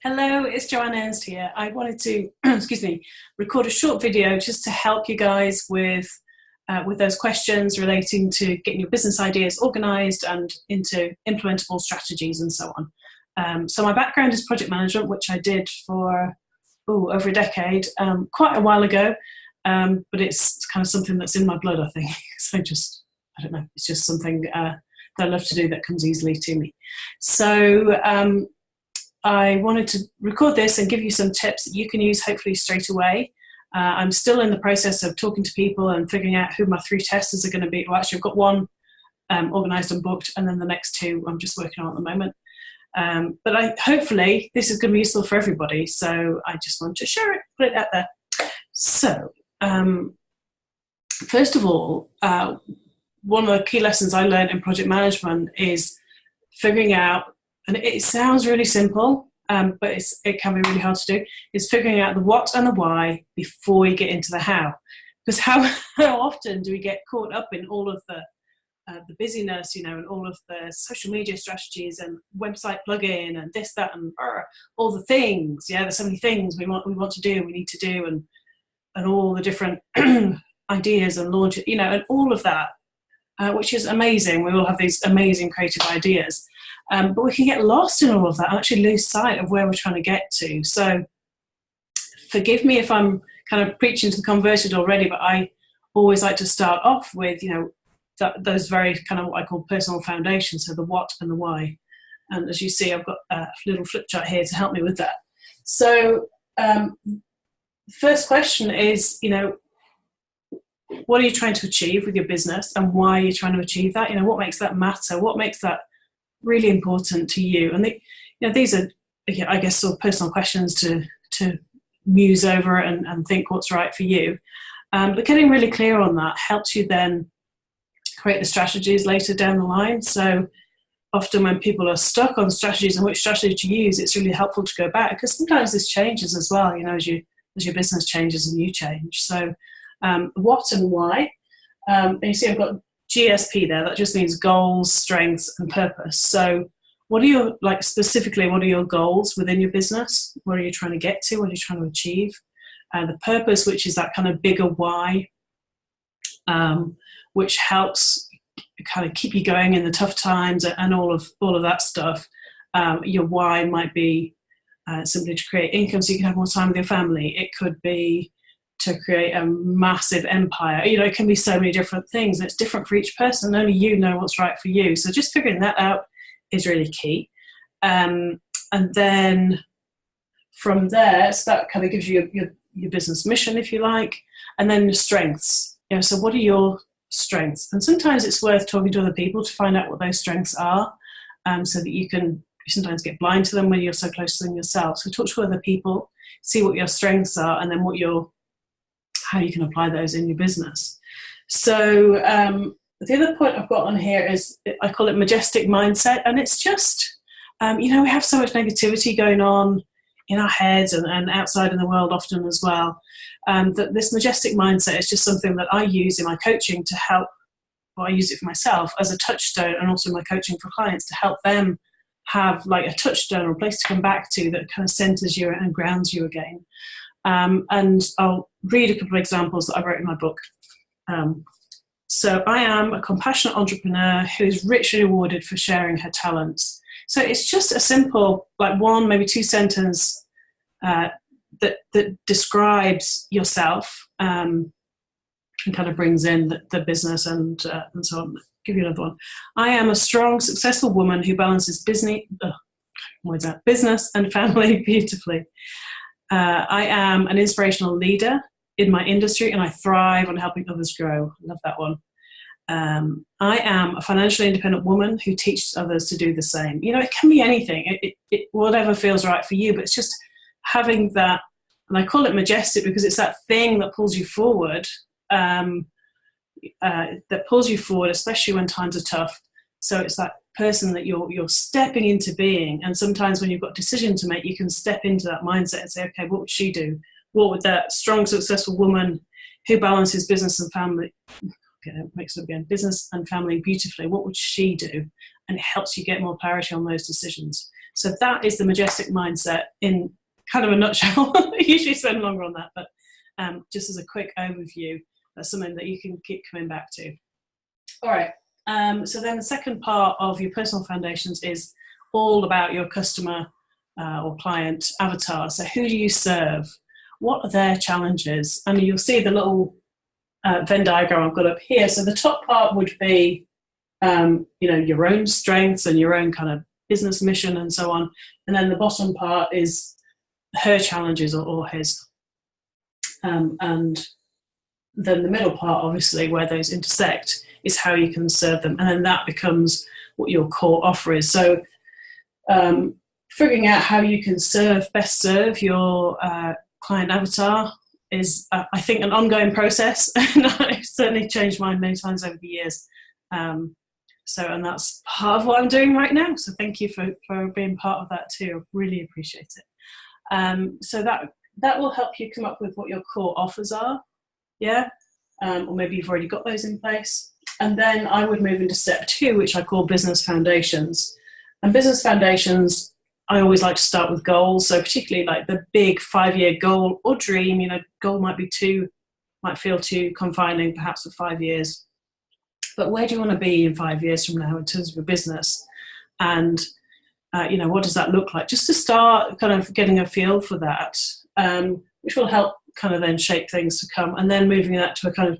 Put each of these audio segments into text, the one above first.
Hello, it's Joanne Ernst here. I wanted to, excuse me, record a short video just to help you guys with those questions relating to getting your business ideas organised and into implementable strategies and so on. So my background is project management, which I did for over a decade, quite a while ago, but it's kind of something that's in my blood, I think. So I don't know, it's just something that I love to do that comes easily to me. So I wanted to record this and give you some tips that you can use hopefully straight away. I'm still in the process of talking to people and figuring out who my 3 testers are going to be. Well, actually, I've got one organised and booked, and then the next 2 I'm just working on at the moment. But hopefully this is going to be useful for everybody, so I just want to share it, put it out there. So, first of all, one of the key lessons I learned in project management is figuring out, and it sounds really simple, but it can be really hard to do, is figuring out the what and the why before you get into the how. Because how often do we get caught up in all of the busyness, and all of the social media strategies and website plugin and this, that, and all the things. Yeah, there's so many things we want to do, we need to do, and all the different ideas and launch, and all of that, which is amazing. We all have these amazing creative ideas. But we can get lost in all of that and actually lose sight of where we're trying to get to. So forgive me if I'm kind of preaching to the converted already, but I always like to start off with, those very kind of what I call personal foundations, so the what and the why. And as you see, I've got a little flip chart here to help me with that. So first question is, what are you trying to achieve with your business, and why are you trying to achieve that? What makes that matter? What makes that really important to you? And these are, I guess, sort of personal questions to muse over and think what's right for you. But getting really clear on that helps you then create the strategies later down the line. So often when people are stuck on strategies and which strategy to use, it's really helpful to go back, because sometimes this changes as well, as your business changes and you change. So what and why. And you see I've got GSP there. That just means goals, strengths, and purpose. So what are your goals within your business? What are you trying to get to? What are you trying to achieve? The purpose, which is that kind of bigger why, which helps kind of keep you going in the tough times and all of that stuff. Your why might be simply to create income so you can have more time with your family. It could be to create a massive empire. It can be so many different things. It's different for each person. Only you know what's right for you. So just figuring that out is really key. And then from there, so that kind of gives you your business mission, if you like, and then your strengths. So what are your strengths? And sometimes it's worth talking to other people to find out what those strengths are, so that you sometimes get blind to them when you're so close to them yourself. So talk to other people, see what your strengths are, and then how you can apply those in your business. So the other point I've got on here is, I call it Majestic Mindset, and it's just, we have so much negativity going on in our heads and outside in the world often as well, that this Majestic Mindset is just something that I use in my coaching to help, I use it for myself as a touchstone, and also my coaching for clients to help them have like a touchstone or a place to come back to that kind of centers you and grounds you again. And I'll read a couple of examples that I wrote in my book. So I am a compassionate entrepreneur who is richly rewarded for sharing her talents. So it's just a simple, like 1, maybe 2 sentence that describes yourself, and kind of brings in the business and so on. I'll give you another one. I am a strong, successful woman who balances business and family beautifully. I am an inspirational leader in my industry, and I thrive on helping others grow. I love that one. I am a financially independent woman who teaches others to do the same. It can be anything, whatever feels right for you, but it's just having that, and I call it majestic because it's that thing that pulls you forward, especially when times are tough. So it's that person that you're stepping into being, and sometimes when you've got a decision to make, you can step into that mindset and say, okay, what would she do? What would that strong, successful woman who balances business and family, business and family beautifully, what would she do? And it helps you get more clarity on those decisions. So that is the Majestic Mindset in kind of a nutshell. I usually spend longer on that, but just as a quick overview, that's something that you can keep coming back to. All right. So then the second part of your personal foundations is all about your customer or client avatar. So who do you serve? What are their challenges? And you'll see the little Venn diagram I've got up here. So the top part would be, your own strengths and your own kind of business mission and so on. And then the bottom part is her challenges or his. And then the middle part, obviously, where those intersect, is how you can serve them. And then that becomes what your core offer is. So figuring out how you can best serve your client avatar is, I think, an ongoing process. And I've certainly changed mine many times over the years. And that's part of what I'm doing right now. So thank you for being part of that too. I really appreciate it. So that will help you come up with what your core offers are. Yeah. Or maybe you've already got those in place. And then I would move into step 2, which I call business foundations. And business foundations, I always like to start with goals. So particularly like the big 5-year goal or dream, goal might feel too confining perhaps for 5 years. But where do you want to be in 5 years from now in terms of your business? And, what does that look like? Just to start kind of getting a feel for that, which will help kind of then shape things to come. And then moving that to a kind of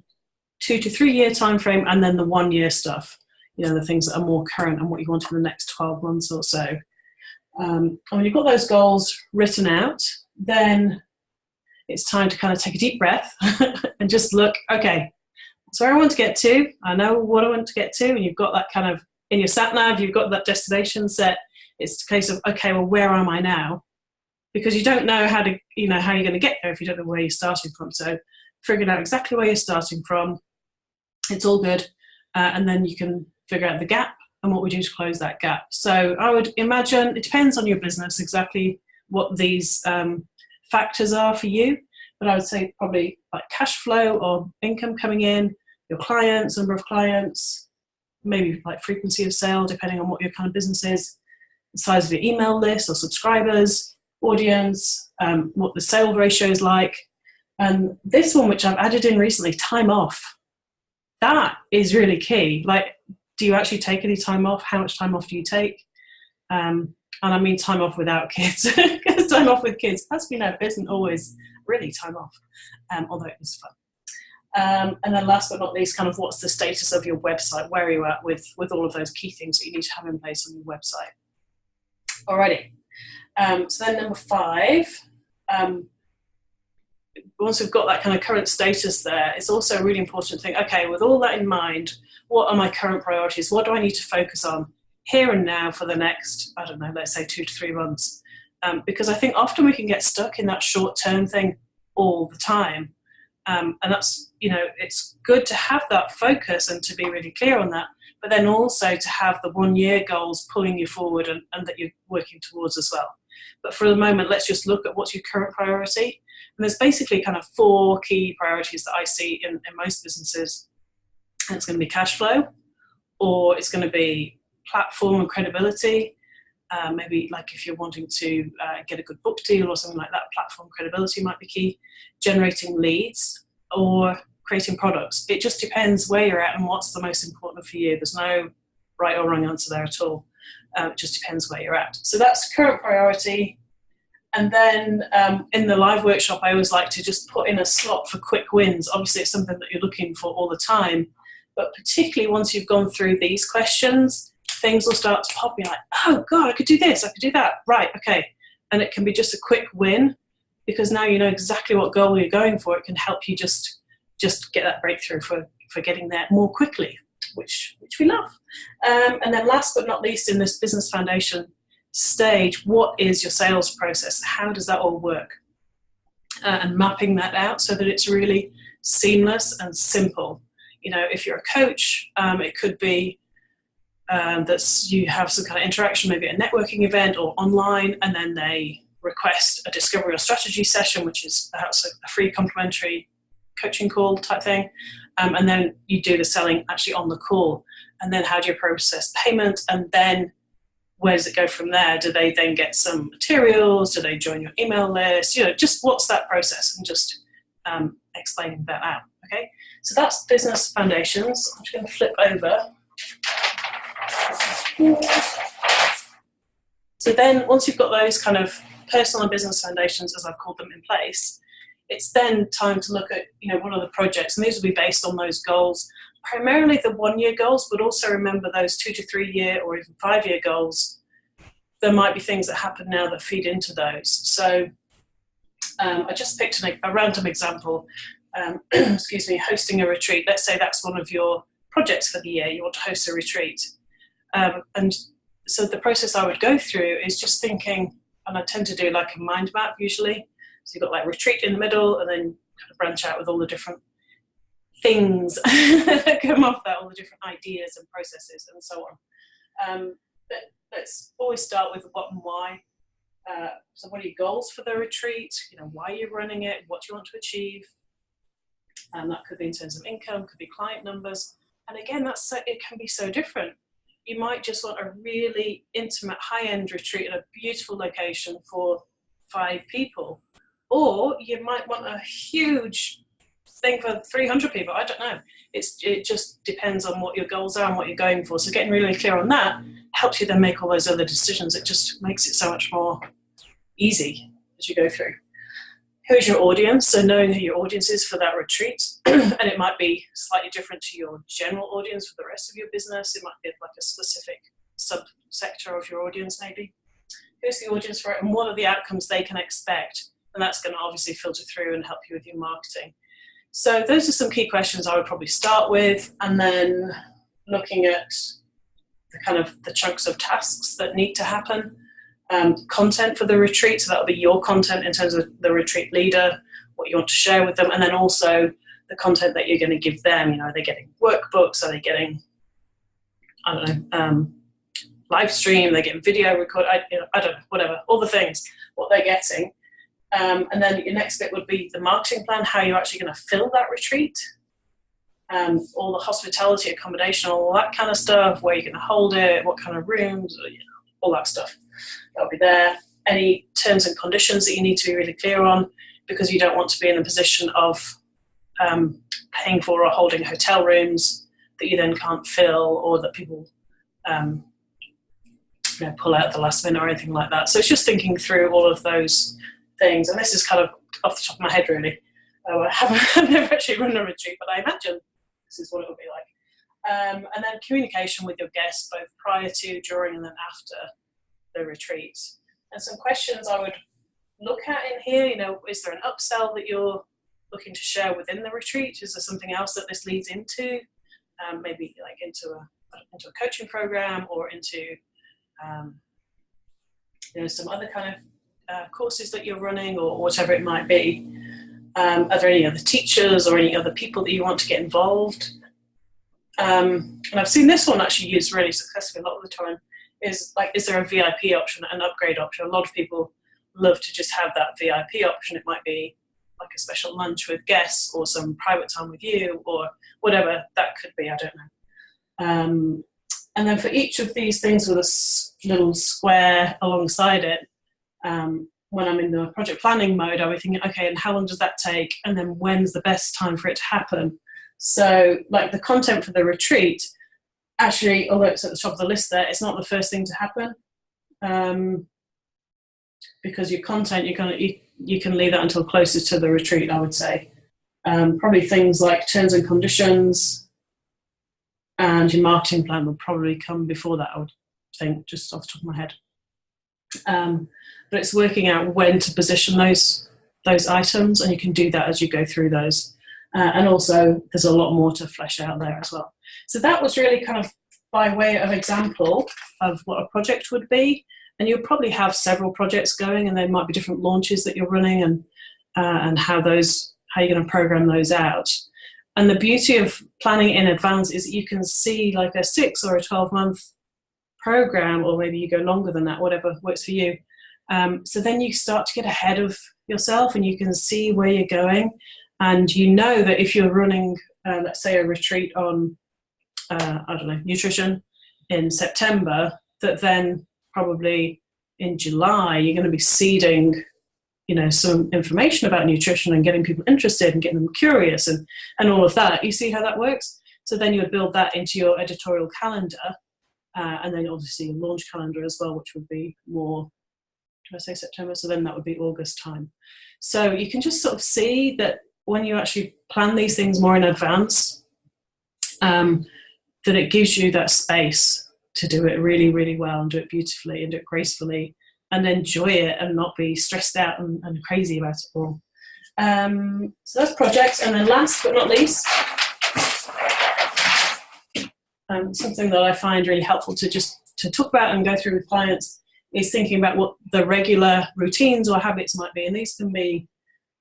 2 to 3 year time frame, and then the 1 year stuff, the things that are more current and what you want in the next 12 months or so. And when you've got those goals written out, then it's time to kind of take a deep breath and just look, okay, that's where I want to get to. I know what I want to get to. And you've got that kind of in your sat nav, you've got that destination set. It's a case of, okay, well, where am I now? Because you don't know how you're going to get there if you don't know where you're starting from. So figuring out exactly where you're starting from, it's all good. And then you can figure out the gap and what we do to close that gap. So I would imagine, it depends on your business exactly what these factors are for you. But I would say probably like cash flow or income coming in, your clients, number of clients, maybe like frequency of sale, depending on what your kind of business is, the size of your email list or subscribers, audience, what the sale ratio is like. And this one, which I've added in recently, time off. That is really key. Like, do you actually take any time off? How much time off do you take? And I mean time off without kids. Because time off with kids, as we know, isn't always really time off, although it is fun. And then last but not least, kind of what's the status of your website? Where are you at with all of those key things that you need to have in place on your website? Alrighty. So then number 5, once we've got that kind of current status there, it's also really important to think, okay, with all that in mind, what are my current priorities? What do I need to focus on here and now for the next, I don't know, let's say 2 to 3 months? Because I think often we can get stuck in that short-term thing all the time. And that's, it's good to have that focus and to be really clear on that, but then also to have the 1 year goals pulling you forward and that you're working towards as well. But for the moment, let's just look at what's your current priority. And there's basically kind of 4 key priorities that I see in most businesses. And it's going to be cash flow, or it's going to be platform and credibility. Maybe like if you're wanting to get a good book deal or something like that, platform credibility might be key. Generating leads or creating products. It just depends where you're at and what's the most important for you. There's no right or wrong answer there at all. It just depends where you're at. So that's current priority. And then in the live workshop, I always like to just put in a slot for quick wins. Obviously, it's something that you're looking for all the time. But particularly once you've gone through these questions, things will start to pop. You're like, oh, God, I could do this. I could do that. Right, okay. And it can be just a quick win because now you know exactly what goal you're going for. It can help you just get that breakthrough for getting there more quickly, which we love. And then last but not least, in this business foundation stage, what is your sales process? How does that all work? And mapping that out so that it's really seamless and simple. If you're a coach, it could be that you have some kind of interaction, maybe at a networking event or online, and then they request a discovery or strategy session, which is perhaps a free complimentary coaching call type thing. And then you do the selling actually on the call. And then how do you process payment? And then where does it go from there? Do they then get some materials? Do they join your email list? Just what's that process, and just explaining that out. Okay, so that's business foundations. I'm just going to flip over. So then once you've got those kind of personal and business foundations, as I've called them, in place, it's then time to look at, what are the projects, and these will be based on those goals, primarily the 1-year goals, but also remember those 2 to 3 year or even 5-year goals. There might be things that happen now that feed into those. So I just picked a random example, hosting a retreat. Let's say that's one of your projects for the year. You want to host a retreat. And so the process I would go through is just thinking, and I tend to do like a mind map usually. So you've got like retreat in the middle, and then kind of branch out with all the different things that come off that, all the different ideas and processes and so on. But let's always start with the what and why. So what are your goals for the retreat? Why are you running it? What do you want to achieve? And that could be in terms of income, could be client numbers. And again, it can be so different. You might just want a really intimate, high-end retreat at a beautiful location for 5 people. Or you might want a huge thing for 300 people. I don't know. It just depends on what your goals are and what you're going for. So getting really clear on that helps you then make all those other decisions. It just makes it so much more easy as you go through. Who's your audience? So knowing who your audience is for that retreat, and it might be slightly different to your general audience for the rest of your business. It might be like a specific subsector of your audience maybe. Who's the audience for it, and what are the outcomes they can expect? And that's going to obviously filter through and help you with your marketing. So those are some key questions I would probably start with, and then looking at the chunks of tasks that need to happen. Content for the retreat, so that'll be your content in terms of the retreat leader, what you want to share with them, and then also the content that you're going to give them. Are they getting workbooks? Are they getting, live stream? They're getting video record? I don't know, whatever, all the things, what they're getting. And then your next bit would be the marketing plan, how you're actually going to fill that retreat. All the hospitality, accommodation, all that kind of stuff, where you're going to hold it, what kind of rooms, all that stuff. That'll be there. Any terms and conditions that you need to be really clear on, because you don't want to be in a position of paying for or holding hotel rooms that you then can't fill, or that people pull out at the last minute or anything like that. So it's just thinking through all of those things. And this is kind of off the top of my head, really. I've never actually run a retreat, but I imagine this is what it would be like. And then communication with your guests, both prior to, during, and then after the retreat. And some questions I would look at in here, is there an upsell that you're looking to share within the retreat? Is there something else that this leads into? Maybe like into a coaching program, or into some other kind of courses that you're running, or whatever it might be. Are there any other teachers or any other people that you want to get involved? And I've seen this one actually used really successfully a lot of the time. Is there a VIP option, an upgrade option? A lot of people love to just have that VIP option. It might be like a special lunch with guests, or some private time with you, or whatever that could be. I don't know. And then for each of these things with a little square alongside it, when I'm in the project planning mode, I'll be thinking, okay, and how long does that take? And then when's the best time for it to happen? So like the content for the retreat, actually, although it's at the top of the list there, it's not the first thing to happen, because your content, you can leave that until closest to the retreat, I would say. Probably things like terms and conditions, and your marketing plan would probably come before that, I would think, just off the top of my head. But it's working out when to position those items, and you can do that as you go through those. And also, there's a lot more to flesh out there as well. So that was really kind of by way of example of what a project would be. And you'll probably have several projects going, and there might be different launches that you're running, and how you're going to program those out. And the beauty of planning in advance is that you can see like a 6 or a 12-month program, or maybe you go longer than that, whatever works for you. So then you start to get ahead of yourself, and you can see where you're going. And you know that if you're running, let's say, a retreat on, nutrition in September, that then probably in July, you're going to be seeding, some information about nutrition and getting people interested and getting them curious and all of that. You see how that works? So then you would build that into your editorial calendar, and then obviously your launch calendar as well, which would be more, do I say September? So then that would be August time. So you can just sort of see that when you actually plan these things more in advance, that it gives you that space to do it really, really well and do it beautifully and do it gracefully and enjoy it and not be stressed out and crazy about it all. So that's projects. And then last but not least, something that I find really helpful to talk about and go through with clients is thinking about what the regular routines or habits might be. And these can be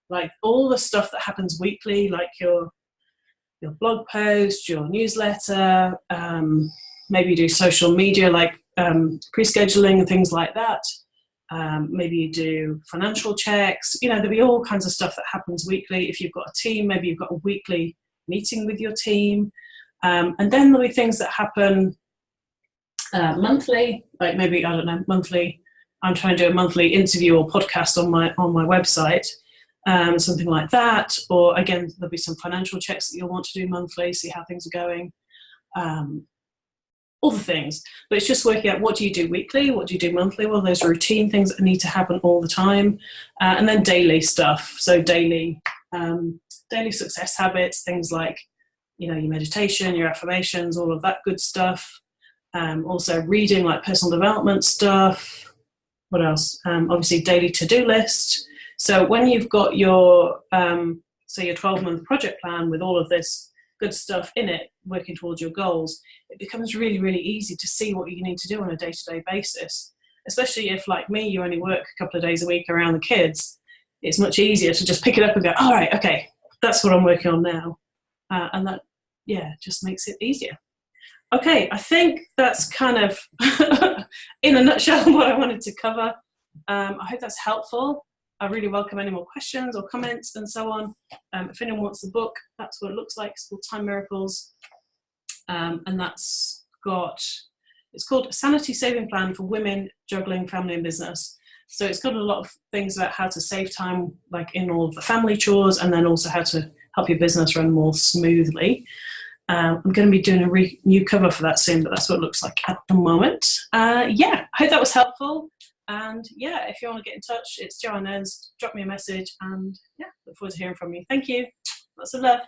like all the stuff that happens weekly, like your blog post, your newsletter, maybe you do social media, like pre-scheduling and things like that. Maybe you do financial checks. There'll be all kinds of stuff that happens weekly. If you've got a team, maybe you've got a weekly meeting with your team. And then there'll be things that happen monthly, like maybe, I don't know, monthly. I'm trying to do a monthly interview or podcast on my website, something like that. Or again, there'll be some financial checks that you'll want to do monthly, see how things are going. All the things, but it's just working out what do you do weekly, what do you do monthly, well, those routine things that need to happen all the time, and then daily stuff. So daily success habits, things like your meditation, your affirmations, all of that good stuff. Also reading, like personal development stuff. What else? Obviously daily to-do list. So when you've got your your 12-month project plan with all of this good stuff in it, working towards your goals, it becomes really, really easy to see what you need to do on a day-to-day basis. Especially if, like me, you only work a couple of days a week around the kids, it's much easier to just pick it up and go, all right, okay, that's what I'm working on now. And that, just makes it easier. Okay, I think that's kind of, in a nutshell, what I wanted to cover. I hope that's helpful. I really welcome any more questions or comments and so on. If anyone wants the book, that's what it looks like. It's called Time Miracles. And it's called A Sanity Saving Plan for Women Juggling Family and Business. So it's got a lot of things about how to save time, like in all of the family chores, and then also how to help your business run more smoothly. I'm going to be doing a new cover for that soon, but that's what it looks like at the moment. I hope that was helpful. And if you want to get in touch, it's Joanne Ernst. Drop me a message and look forward to hearing from you. Thank you. Lots of love.